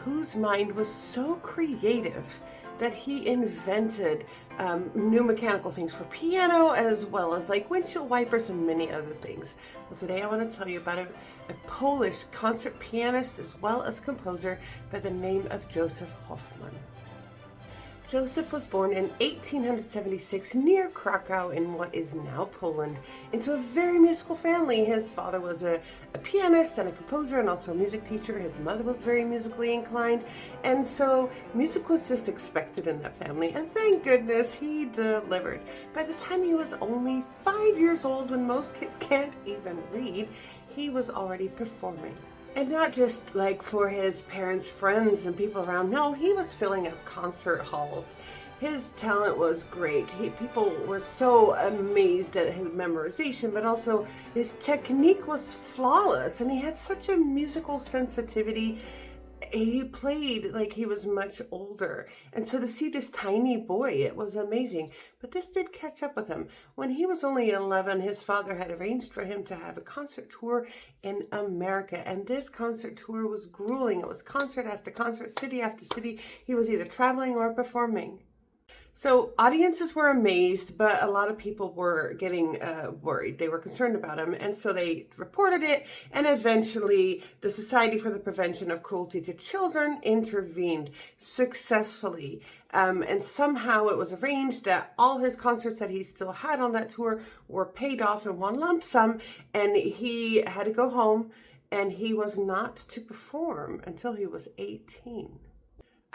whose mind was so creative that he invented new mechanical things for piano, as well as like windshield wipers and many other things. Well, today I want to tell you about a Polish concert pianist as well as composer by the name of Josef Hofmann. Josef was born in 1876 near Krakow in what is now Poland into a very musical family. His father was a pianist and a composer and also a music teacher. His mother was very musically inclined, and so music was just expected in that family, and thank goodness he delivered. By the time he was only 5 years old, when most kids can't even read, he was already performing. And not just like for his parents, friends, and people around. No, he was filling up concert halls. His talent was great. People were so amazed at his memorization, but also his technique was flawless. And he had such a musical sensitivity. He played like he was much older. And so to see this tiny boy, it was amazing. But this did catch up with him. When he was only 11, his father had arranged for him to have a concert tour in America. And this concert tour was grueling. It was concert after concert, city after city. He was either traveling or performing. So audiences were amazed, but a lot of people were getting worried. They were concerned about him, and so they reported it, and eventually the Society for the Prevention of Cruelty to Children intervened successfully. And somehow it was arranged that all his concerts that he still had on that tour were paid off in one lump sum, and he had to go home, and he was not to perform until he was 18.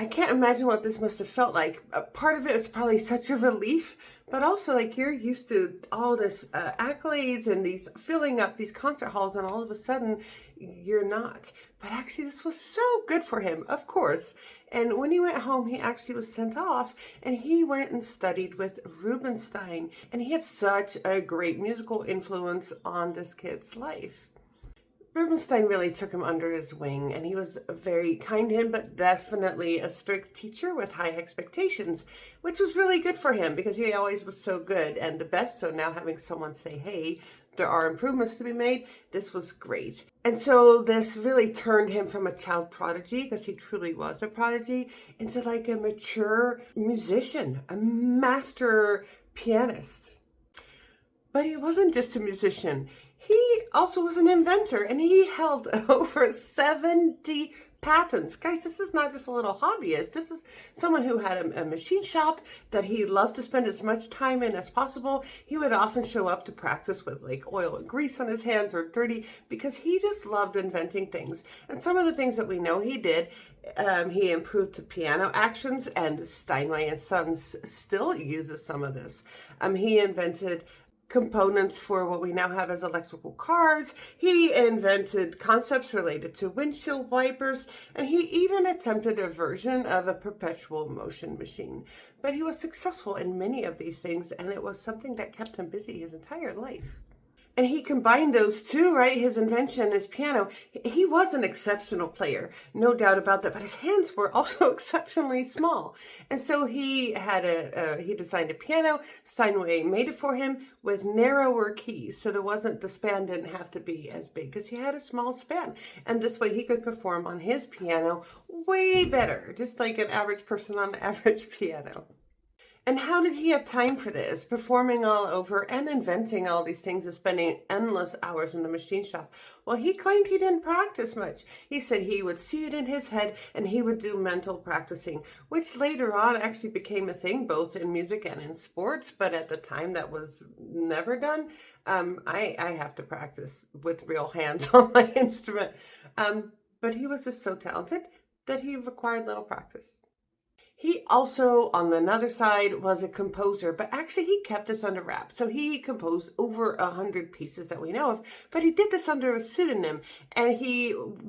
I can't imagine what this must have felt like. Part of it was probably such a relief, but also like you're used to all this accolades and these filling up these concert halls, and all of a sudden you're not. But actually this was so good for him, of course. And when he went home, he actually was sent off, and he went and studied with Rubinstein. And he had such a great musical influence on this kid's life. Rubinstein really took him under his wing, and he was very kind to him, but definitely a strict teacher with high expectations, which was really good for him because he always was so good and the best. So now having someone say, hey, there are improvements to be made, this was great. And so this really turned him from a child prodigy, because he truly was a prodigy, into like a mature musician, a master pianist. But he wasn't just a musician. He also was an inventor, and he held over 70 patents. Guys, this is not just a little hobbyist. This is someone who had a machine shop that he loved to spend as much time in as possible. He would often show up to practice with like oil and grease on his hands or dirty, because he just loved inventing things. And some of the things that we know he did, he improved the piano actions, and Steinway and Sons still uses some of this. He invented components for what we now have as electrical cars. He invented concepts related to windshield wipers, and he even attempted a version of a perpetual motion machine. But he was successful in many of these things, and it was something that kept him busy his entire life. And he combined those two, right? His invention, his piano. He was an exceptional player, no doubt about that. But his hands were also exceptionally small. And so he had he designed a piano. Steinway made it for him with narrower keys. So the span didn't have to be as big, because he had a small span. And this way he could perform on his piano way better, just like an average person on an average piano. And how did he have time for this? Performing all over and inventing all these things and spending endless hours in the machine shop. Well, he claimed he didn't practice much. He said he would see it in his head and he would do mental practicing, which later on actually became a thing both in music and in sports. But at the time that was never done. I have to practice with real hands on my instrument. But he was just so talented that he required little practice. He also, on another side, was a composer, but actually he kept this under wraps. So he composed over 100 pieces that we know of, but he did this under a pseudonym. And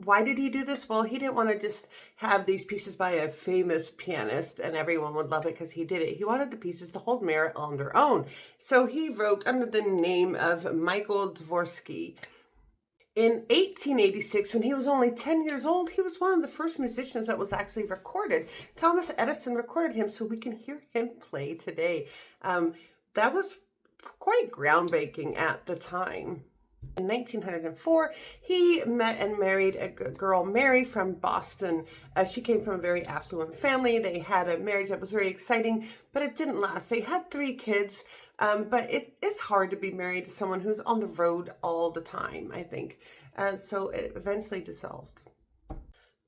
why did he do this? Well, he didn't want to just have these pieces by a famous pianist and everyone would love it because he did it. He wanted the pieces to hold merit on their own. So he wrote under the name of Michael Dvorsky. In 1886, when he was only 10 years old, he was one of the first musicians that was actually recorded. Thomas Edison recorded him, so we can hear him play today. That was quite groundbreaking at the time. In 1904, he met and married a girl, Mary, from Boston. She came from a very affluent family. They had a marriage that was very exciting, but it didn't last. They had 3 kids, but it's hard to be married to someone who's on the road all the time, I think. So it eventually dissolved.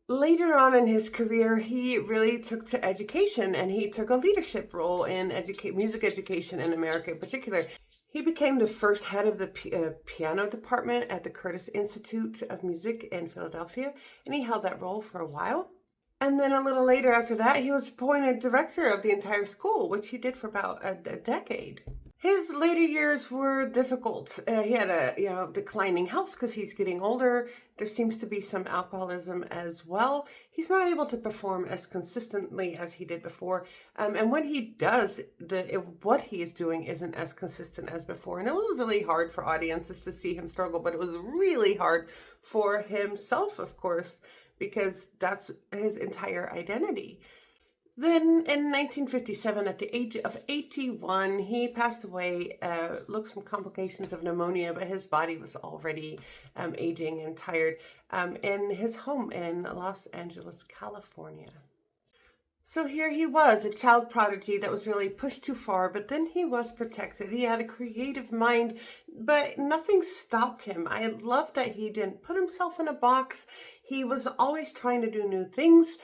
Later on in his career, he really took to education and he took a leadership role in music education in America in particular. He became the first head of the piano department at the Curtis Institute of Music in Philadelphia, and he held that role for a while. And then a little later after that, he was appointed director of the entire school, which he did for about a decade. His later years were difficult. He had a declining health because he's getting older. There seems to be some alcoholism as well. He's not able to perform as consistently as he did before. And when he does, what he is doing isn't as consistent as before. And it was really hard for audiences to see him struggle, but it was really hard for himself, of course, because that's his entire identity. Then in 1957, at the age of 81, he passed away, looks from complications of pneumonia, but his body was already aging and tired, in his home in Los Angeles, California. So here he was, a child prodigy that was really pushed too far, but then he was protected. He had a creative mind, but nothing stopped him. I love that he didn't put himself in a box. He was always trying to do new things,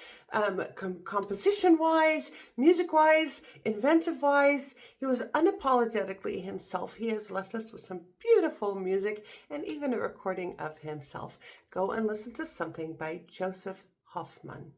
composition-wise, music-wise, inventive-wise. He was unapologetically himself. He has left us with some beautiful music and even a recording of himself. Go and listen to something by Josef Hofmann.